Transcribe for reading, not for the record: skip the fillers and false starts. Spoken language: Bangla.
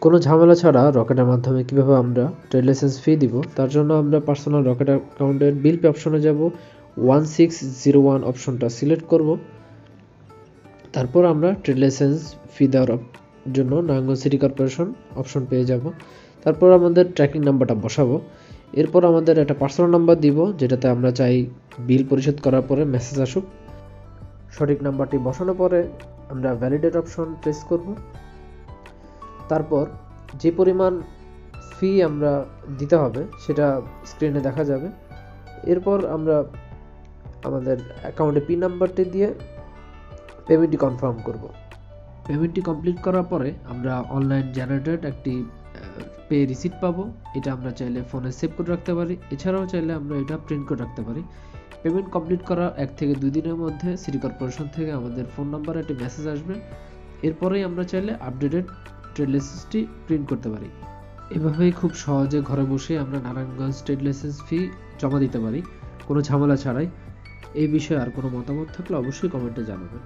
কোনো ঝামেলা ছাড়া রকেটের মাধ্যমে কিভাবে আমরা ট্রেড লাইসেন্স ফি দিব, তার জন্য আমরা পার্সোনাল রকেট অ্যাকাউন্টের বিল পে অপশনে যাব, 1601 অপশনটা সিলেক্ট করব। তারপর আমরা ট্রেড লাইসেন্স ফি দেওয়ার জন্য নারায়ণগঞ্জ সিটি কর্পোরেশন অপশন পেয়ে যাব। তারপর আমাদের ট্র্যাকিং নাম্বারটা বসাবো। এরপর আমাদের একটা পার্সোনাল নাম্বার দিব, যেটাতে আমরা চাই বিল পরিশোধ করার পরে মেসেজ আসুক। সঠিক নাম্বারটি বসানোর পরে আমরা ভ্যালিডেট অপশন প্রেস করব। তারপর যে পরিমাণ ফি আমরা দিতে হবে সেটা স্ক্রিনে দেখা যাবে। এরপর আমরা আমাদের অ্যাকাউন্টে পিন নাম্বারটি দিয়ে পেমেন্টটি কনফার্ম করব। পেমেন্টটি কমপ্লিট করার পরে আমরা অনলাইন জেনারেটেড একটি পে রিসিপ্ট পাবো। এটা আমরা চাইলে ফোনে সেভ করে রাখতে পারি, এছাড়াও চাইলে আমরা এটা প্রিন্ট করে রাখতে পারি। পেমেন্ট কমপ্লিট করার 1 থেকে 2 দিনের মধ্যে সিটি কর্পোরেশন থেকে আমাদের ফোন নাম্বারে একটি মেসেজ আসবে। এরপরেই আমরা চাইলে আপডেটেড ট্রেড লাইসেন্সটি প্রিন্ট করতে পারি। এভাবেই খুব সহজে ঘরে বসে আমরা নারায়ণগঞ্জ ট্রেড লাইসেন্স ফি জমা দিতে পারি, কোনো ঝামেলা ছাড়াই। এই বিষয়ে আর কোনো মতামত থাকলে অবশ্যই কমেন্টে জানাবেন।